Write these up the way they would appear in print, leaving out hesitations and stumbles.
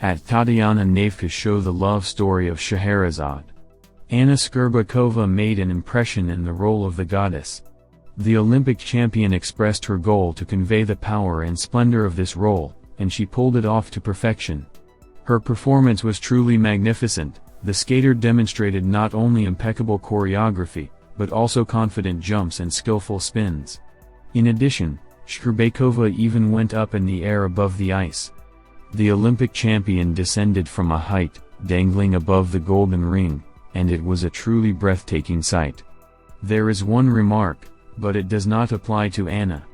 At Tatiana Navka's show The Love Story of Scheherazade, Anna Scherbakova made an impression in the role of the goddess. The Olympic champion expressed her goal to convey the power and splendor of this role, and she pulled it off to perfection. Her performance was truly magnificent. The skater demonstrated not only impeccable choreography, but also confident jumps and skillful spins. In addition, Shcherbakova even went up in the air above the ice. The Olympic champion descended from a height, dangling above the golden ring, and it was a truly breathtaking sight. There is one remark, but it does not apply to Anna.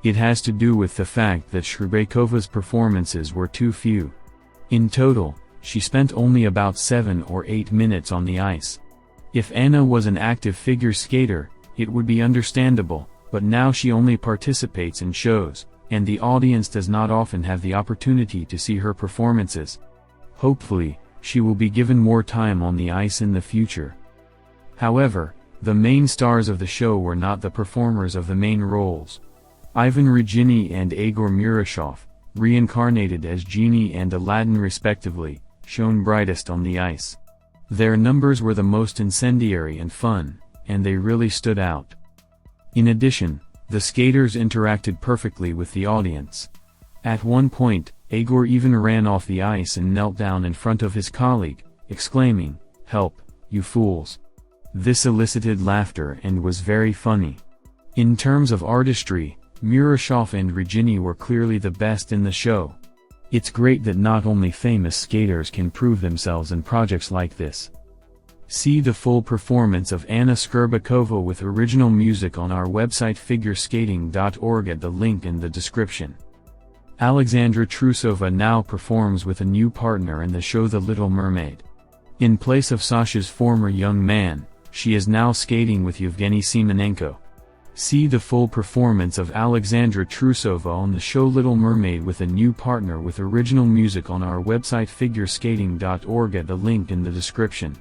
It has to do with the fact that Shcherbakova's performances were too few. In total, she spent only about 7 or 8 minutes on the ice. If Anna was an active figure skater, it would be understandable, but now she only participates in shows, and the audience does not often have the opportunity to see her performances. Hopefully, she will be given more time on the ice in the future. However, the main stars of the show were not the performers of the main roles. Ivan Regini and Egor Murashov, reincarnated as Genie and Aladdin respectively, shone brightest on the ice. Their numbers were the most incendiary and fun, and they really stood out. In addition, the skaters interacted perfectly with the audience. At one point, Egor even ran off the ice and knelt down in front of his colleague, exclaiming, "Help, you fools." This elicited laughter and was very funny. In terms of artistry, Murashov and Regini were clearly the best in the show. It's great that not only famous skaters can prove themselves in projects like this. See the full performance of Anna Scherbakova with original music on our website figureskating.org at the link in the description. Alexandra Trusova now performs with a new partner in the show The Little Mermaid. In place of Sasha's former young man, she is now skating with Yevgeniy Semenenko. See the full performance of Alexandra Trusova on the show Little Mermaid with a new partner with original music on our website figureskating.org at the link in the description.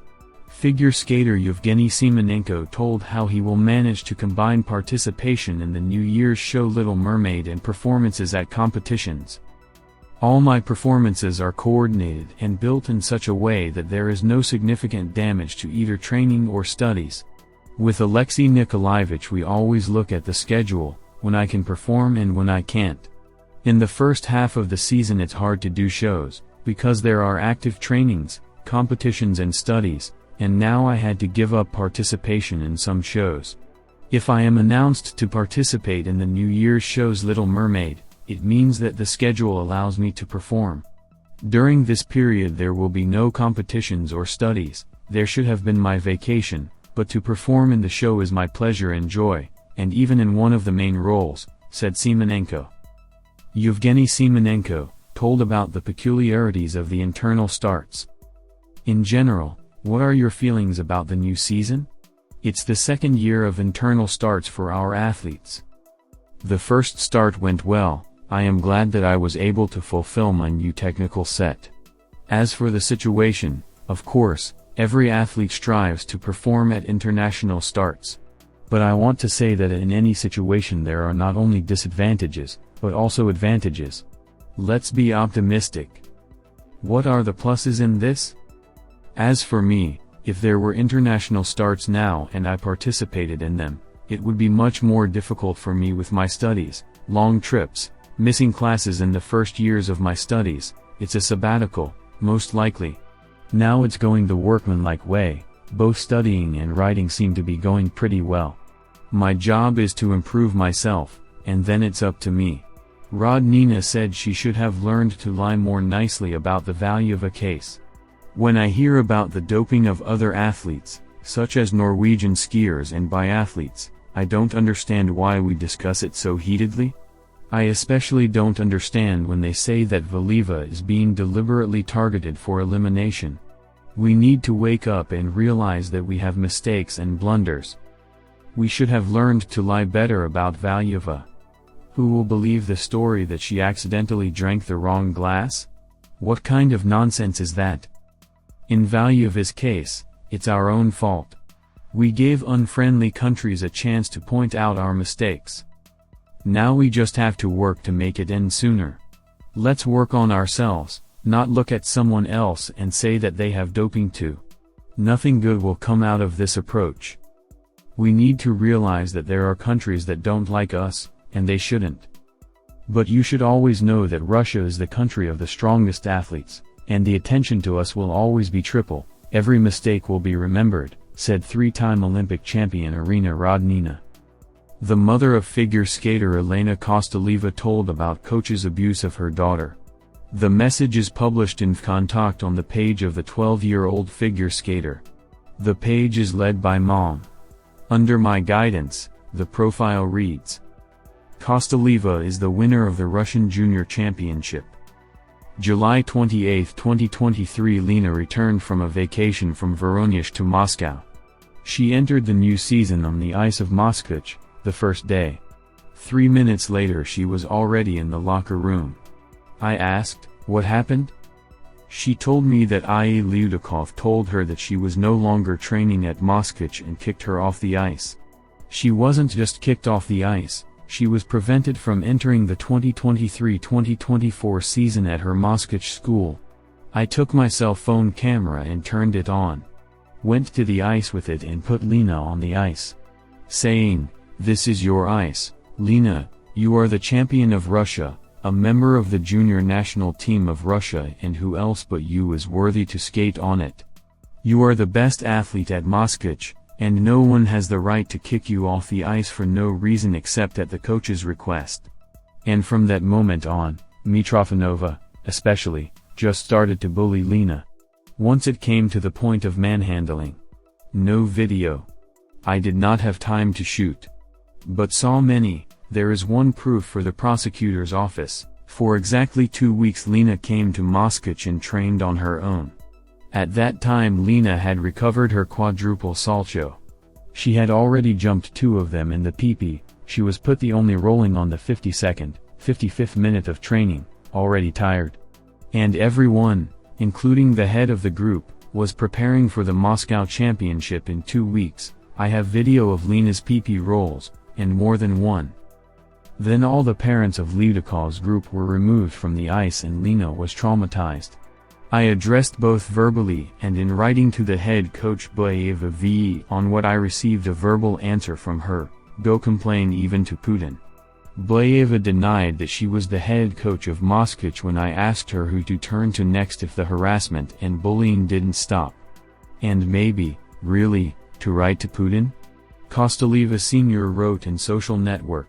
Figure skater Yevgeniy Semenenko told how he will manage to combine participation in the New Year's show Little Mermaid and performances at competitions. All my performances are coordinated and built in such a way that there is no significant damage to either training or studies. With Alexei Nikolaevich we always look at the schedule, when I can perform and when I can't. In the first half of the season it's hard to do shows, because there are active trainings, competitions and studies, and now I had to give up participation in some shows. If I am announced to participate in the New Year's show's Little Mermaid, it means that the schedule allows me to perform. During this period there will be no competitions or studies, there should have been my vacation, but to perform in the show is my pleasure and joy, and even in one of the main roles, said Semenenko. Yevgeniy Semenenko told about the peculiarities of the internal starts. In general, what are your feelings about the new season? It's the second year of internal starts for our athletes. The first start went well. I am glad that I was able to fulfill my new technical set. As for the situation, of course, every athlete strives to perform at international starts. But I want to say that in any situation there are not only disadvantages, but also advantages. Let's be optimistic. What are the pluses in this? As for me, if there were international starts now and I participated in them, it would be much more difficult for me with my studies, long trips, missing classes in the first years of my studies. It's a sabbatical, most likely. Now it's going the workmanlike way, both studying and writing seem to be going pretty well. My job is to improve myself, and then it's up to me. Rodnina said she should have learned to lie more nicely about the value of a case. When I hear about the doping of other athletes, such as Norwegian skiers and biathletes, I don't understand why we discuss it so heatedly. I especially don't understand when they say that Valieva is being deliberately targeted for elimination. We need to wake up and realize that we have mistakes and blunders. We should have learned to lie better about Valieva. Who will believe the story that she accidentally drank the wrong glass? What kind of nonsense is that? In Valieva's case, it's our own fault. We gave unfriendly countries a chance to point out our mistakes. Now we just have to work to make it end sooner. Let's work on ourselves, Not look at someone else and say that they have doping too. Nothing good will come out of this approach. We need to realize that there are countries that don't like us, and they shouldn't. But you should always know that Russia is the country of the strongest athletes, and the attention to us will always be triple. Every mistake will be remembered, said three-time Olympic champion Irina Rodnina. The mother of figure skater Elena Kostoleva told about coach's abuse of her daughter. The message is published in Vkontakte on the page of the 12-year-old figure skater. The page is led by Mom. Under my guidance, the profile reads. Kostoleva is the winner of the Russian Junior Championship. July 28, 2023. Lena returned from a vacation from Voronezh to Moscow. She entered the new season on the ice of Moscow, the first day. 3 minutes later she was already in the locker room. I asked, what happened? She told me that I.A. Lyudakov told her that she was no longer training at Moscow and kicked her off the ice. She wasn't just kicked off the ice, she was prevented from entering the 2023-2024 season at her Moscow school. I took my cell phone camera and turned it on. Went to the ice with it and put Lena on the ice. Saying, "This is your ice, Lena, you are the champion of Russia, a member of the junior national team of Russia, and who else but you is worthy to skate on it? You are the best athlete at Moscow, and no one has the right to kick you off the ice for no reason except at the coach's request." And from that moment on, Mitrofanova, especially, just started to bully Lena. Once it came to the point of manhandling. No video. I did not have time to shoot. But saw many. There is one proof for the prosecutor's office. For exactly 2 weeks Lena came to Moscow and trained on her own. At that time Lena had recovered her quadruple salto. She had already jumped 2 of them in the PP, she was put the only rolling on the 52nd, 55th minute of training, already tired. And everyone, including the head of the group, was preparing for the Moscow Championship in 2 weeks. I have video of Lena's PP rolls, and more than one. Then all the parents of Lyudakov's group were removed from the ice and Lena was traumatized. I addressed both verbally and in writing to the head coach Blayeva V. On what I received a verbal answer from her, go complain even to Putin. Blayeva denied that she was the head coach of Moscow when I asked her who to turn to next if the harassment and bullying didn't stop. And maybe, really, to write to Putin? Kostoleva Sr. wrote in social network.